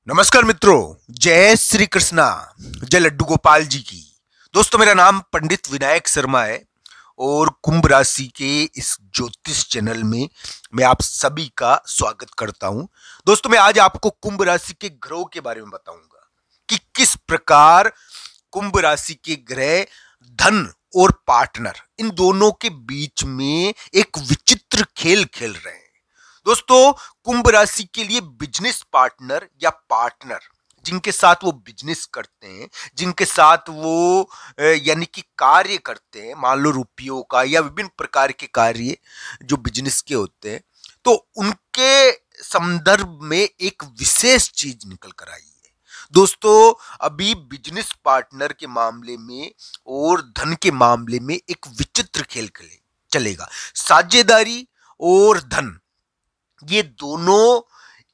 नमस्कार मित्रों, जय श्री कृष्णा, जय लड्डू गोपाल जी की। दोस्तों, मेरा नाम पंडित विनायक शर्मा है और कुंभ राशि के इस ज्योतिष चैनल में मैं आप सभी का स्वागत करता हूं। दोस्तों, मैं आज आपको कुंभ राशि के ग्रहों के बारे में बताऊंगा कि किस प्रकार कुंभ राशि के ग्रह धन और पार्टनर इन दोनों के बीच में एक विचित्र खेल खेल रहे हैं। दोस्तों, कुंभ राशि के लिए बिजनेस पार्टनर या पार्टनर जिनके साथ वो बिजनेस करते हैं, जिनके साथ वो यानी कि कार्य करते हैं, मान लो रुपयों का या विभिन्न प्रकार के कार्य जो बिजनेस के होते हैं, तो उनके संदर्भ में एक विशेष चीज निकल कर आई है। दोस्तों, अभी बिजनेस पार्टनर के मामले में और धन के मामले में एक विचित्र खेल चलेगा। साझेदारी और धन, ये दोनों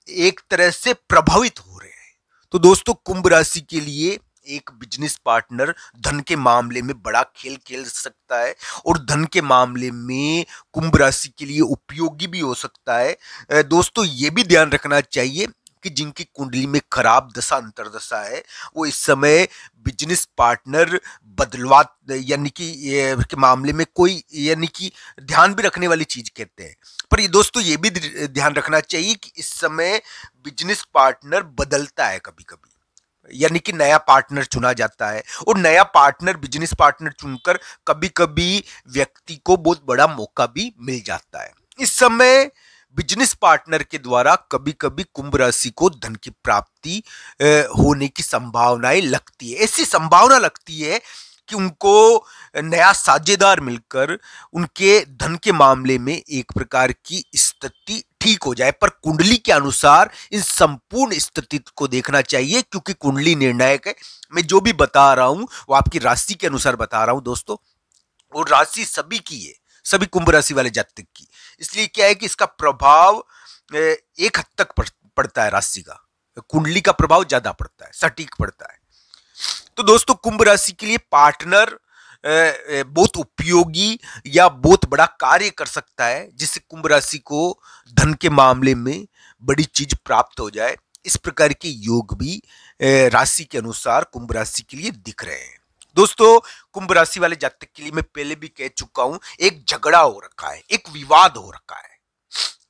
एक तरह से प्रभावित हो रहे हैं। तो दोस्तों, कुंभ राशि के लिए एक बिजनेस पार्टनर धन के मामले में बड़ा खेल खेल सकता है और धन के मामले में कुंभ राशि के लिए उपयोगी भी हो सकता है। दोस्तों, ये भी ध्यान रखना चाहिए कि जिनकी कुंडली में खराब दशा अंतर्दशा है, वो इस समय बिजनेस पार्टनर बदलवा यानी कि के मामले में कोई यानी कि ध्यान भी रखने वाली चीज कहते हैं। पर ये दोस्तों, ये भी ध्यान रखना चाहिए कि इस समय बिजनेस पार्टनर बदलता है कभी कभी, यानी कि नया पार्टनर चुना जाता है और नया पार्टनर बिजनेस पार्टनर चुनकर कभी कभी व्यक्ति को बहुत बड़ा मौका भी मिल जाता है। इस समय बिजनेस पार्टनर के द्वारा कभी कभी कुंभ राशि को धन की प्राप्ति होने की संभावनाएं लगती है। ऐसी संभावना लगती है कि उनको नया साझेदार मिलकर उनके धन के मामले में एक प्रकार की स्थिति ठीक हो जाए। पर कुंडली के अनुसार इन संपूर्ण स्थिति को देखना चाहिए, क्योंकि कुंडली निर्णायक है। मैं जो भी बता रहा हूं वो आपकी राशि के अनुसार बता रहा हूं दोस्तों, और राशि सभी की है, सभी कुंभ राशि वाले जातक की। इसलिए क्या है कि इसका प्रभाव एक हद तक पड़ता है, राशि का, कुंडली का प्रभाव ज्यादा पड़ता है, सटीक पड़ता है। तो दोस्तों, कुंभ राशि के लिए पार्टनर बहुत उपयोगी या बहुत बड़ा कार्य कर सकता है, जिससे कुंभ राशि को धन के मामले में बड़ी चीज प्राप्त हो जाए। इस प्रकार के योग भी राशि के अनुसार कुंभ राशि के लिए दिख रहे हैं। दोस्तों, कुंभ राशि वाले जातक के लिए मैं पहले भी कह चुका हूं, एक झगड़ा हो रखा है, एक विवाद हो रखा है,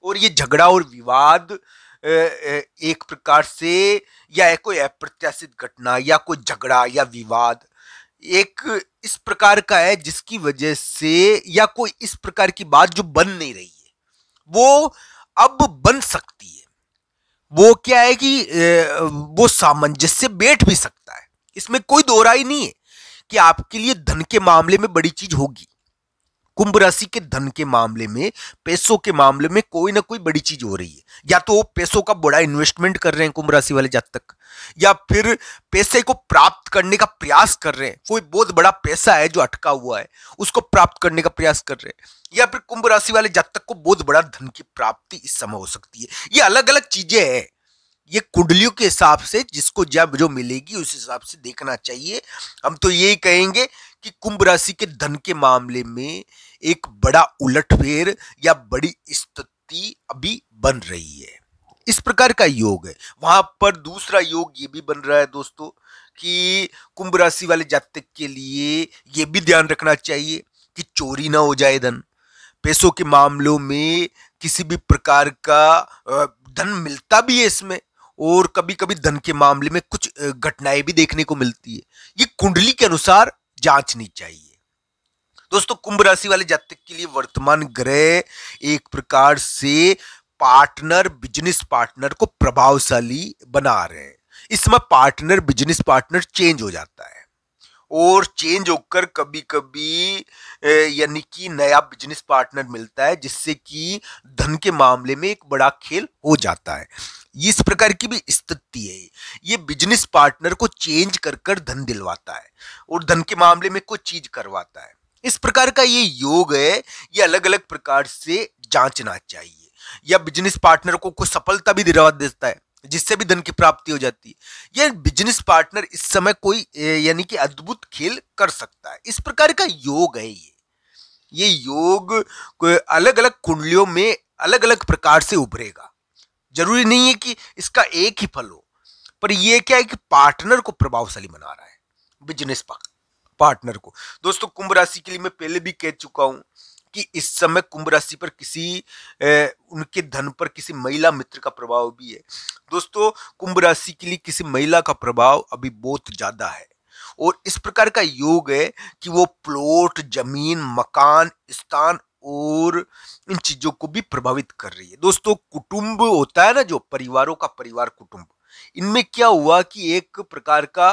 और ये झगड़ा और विवाद एक प्रकार से या कोई अप्रत्याशित घटना या कोई झगड़ा या विवाद एक इस प्रकार का है जिसकी वजह से या कोई इस प्रकार की बात जो बन नहीं रही है वो अब बन सकती है। वो क्या है कि वो सामंजस्य बैठ भी सकता है। इसमें कोई दो राय नहीं है कि आपके लिए धन के मामले में बड़ी चीज होगी। कुंभ राशि के धन के मामले में, पैसों के मामले में कोई ना कोई बड़ी चीज हो रही है। या तो वो पैसों का बड़ा इन्वेस्टमेंट कर रहे हैं कुंभ राशि वाले जातक, या फिर पैसे को प्राप्त करने का प्रयास कर रहे हैं। कोई बहुत बड़ा पैसा है जो अटका हुआ है, उसको प्राप्त करने का प्रयास कर रहे हैं, या फिर कुंभ राशि वाले जातक को बहुत बड़ा धन की प्राप्ति इस समय हो सकती है। ये अलग अलग चीजें हैं। ये कुंडलियों के हिसाब से जिसको जब जो मिलेगी उस हिसाब से देखना चाहिए। हम तो यही कहेंगे कि कुंभ राशि के धन के मामले में एक बड़ा उलटफेर या बड़ी स्थिति अभी बन रही है। इस प्रकार का योग है। वहां पर दूसरा योग ये भी बन रहा है दोस्तों कि कुंभ राशि वाले जातक के लिए ये भी ध्यान रखना चाहिए कि चोरी ना हो जाए धन। पैसों के मामलों में किसी भी प्रकार का धन मिलता भी है इसमें, और कभी कभी धन के मामले में कुछ घटनाएं भी देखने को मिलती है। ये कुंडली के अनुसार जांचनी चाहिए। दोस्तों, कुंभ राशि वाले जातक के लिए वर्तमान ग्रह एक प्रकार से पार्टनर बिजनेस पार्टनर को प्रभावशाली बना रहे हैं। इस समय पार्टनर बिजनेस पार्टनर चेंज हो जाता है, और चेंज होकर कभी कभी यानी कि नया बिजनेस पार्टनर मिलता है, जिससे कि धन के मामले में एक बड़ा खेल हो जाता है। इस प्रकार की भी स्थिति है। ये बिजनेस पार्टनर को चेंज कर कर धन दिलवाता है और धन के मामले में कोई चीज करवाता है। इस प्रकार का ये योग है। ये अलग अलग प्रकार से जांचना चाहिए। या बिजनेस पार्टनर को कोई सफलता भी दिलवा देता है, जिससे भी धन की प्राप्ति हो जाती है। यह बिजनेस पार्टनर इस समय कोई यानी कि अद्भुत खेल कर सकता है। इस प्रकार का योग है। ये योग अलग अलग कुंडलियों में अलग अलग प्रकार से उभरेगा। जरूरी नहीं है कि इसका एक ही फल हो। पर ये क्या है कि पार्टनर को प्रभावशाली बना रहा है, बिजनेस पार्टनर को। दोस्तों कुंभ राशि के लिए मैं पहले भी कह चुका हूं कि इस समय कुंभ राशि पर उनके धन पर किसी महिला मित्र का प्रभाव भी है। दोस्तों कुंभ राशि के लिए किसी महिला का प्रभाव अभी बहुत ज्यादा है और इस प्रकार का योग है कि वो प्लॉट, जमीन, मकान, स्थान और इन चीजों को भी प्रभावित कर रही है। दोस्तों कुटुंब होता है ना, जो परिवारों का परिवार कुटुंब, इनमें क्या हुआ कि एक प्रकार का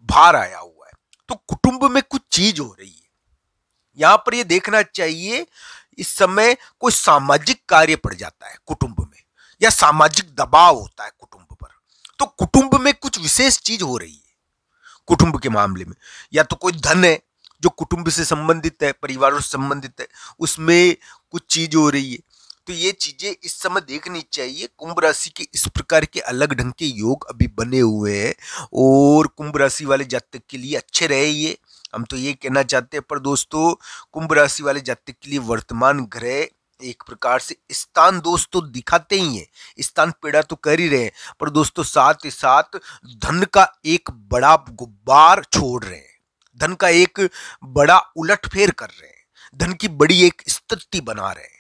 भार आया हुआ है, तो कुटुंब में कुछ चीज हो रही है। यहां पर ये देखना चाहिए इस समय कोई सामाजिक कार्य पड़ जाता है कुटुंब में, या सामाजिक दबाव होता है कुटुंब पर, तो कुटुंब में कुछ विशेष चीज हो रही है। कुटुंब के मामले में या तो कोई धन है जो कुटुंब से संबंधित है, परिवारों से संबंधित है, उसमें कुछ चीज हो रही है, तो ये चीजें इस समय देखनी चाहिए। कुंभ राशि के इस प्रकार के अलग ढंग के योग अभी बने हुए हैं और कुंभ राशि वाले जातक के लिए अच्छे रहे ये, हम तो ये कहना चाहते हैं। पर दोस्तों कुंभ राशि वाले जातक के लिए वर्तमान ग्रह एक प्रकार से स्थान दोष तो दिखाते ही हैं, स्थान पीड़ा तो कर ही रहे हैं, पर दोस्तों साथ ही साथ धन का एक बड़ा गुब्बार छोड़ रहे हैं, धन का एक बड़ा उलटफेर कर रहे हैं, धन की बड़ी एक स्थिति बना रहे हैं।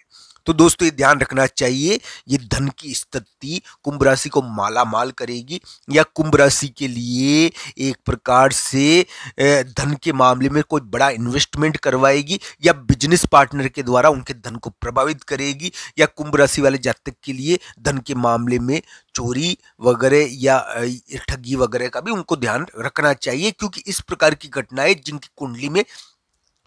तो दोस्तों ये ध्यान रखना चाहिए, ये धन की स्थिति कुंभ राशि को माला माल करेगी या कुंभ राशि के लिए एक प्रकार से धन के मामले में कोई बड़ा इन्वेस्टमेंट करवाएगी या बिजनेस पार्टनर के द्वारा उनके धन को प्रभावित करेगी, या कुंभ राशि वाले जातक के लिए धन के मामले में चोरी वगैरह या ठगी वगैरह का भी उनको ध्यान रखना चाहिए, क्योंकि इस प्रकार की घटनाएं जिनकी कुंडली में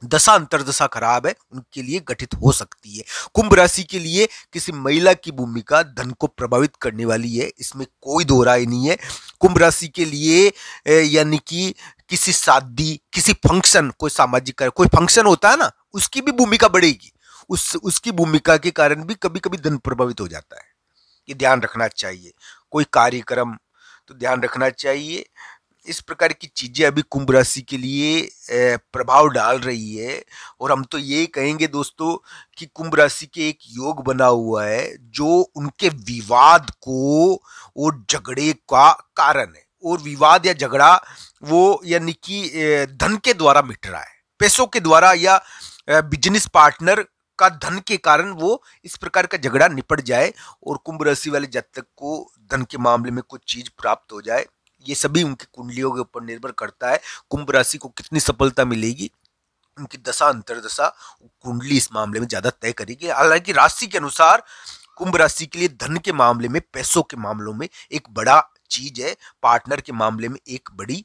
दशा अंतरदशा खराब है उनके लिए घटित हो सकती है। कुंभ राशि के लिए किसी महिला की भूमिका धन को प्रभावित करने वाली है, इसमें कोई दो राय नहीं है। कुंभ राशि के लिए यानी कि किसी शादी, किसी फंक्शन, कोई सामाजिक कोई फंक्शन होता है ना, उसकी भी भूमिका बढ़ेगी, उसकी भूमिका के कारण भी कभी कभी धन प्रभावित हो जाता है, ये ध्यान रखना चाहिए। कोई कार्यक्रम तो ध्यान रखना चाहिए। इस प्रकार की चीजें अभी कुंभ राशि के लिए प्रभाव डाल रही है और हम तो ये कहेंगे दोस्तों कि कुंभ राशि के एक योग बना हुआ है जो उनके विवाद को और झगड़े का कारण है, और विवाद या झगड़ा वो यानी कि धन के द्वारा मिट रहा है, पैसों के द्वारा या बिजनेस पार्टनर का धन के कारण वो इस प्रकार का झगड़ा निपट जाए और कुंभ राशि वाले जातक को धन के मामले में कुछ चीज प्राप्त हो जाए। ये सभी उनकी कुंडलियों के ऊपर निर्भर करता है, कुंभ राशि को कितनी सफलता मिलेगी, उनकी दशा अंतरदशा कुंडली इस मामले में ज्यादा तय करेगी। हालांकि राशि के अनुसार कुंभ राशि के लिए धन के मामले में, पैसों के मामलों में एक बड़ा चीज है, पार्टनर के मामले में एक बड़ी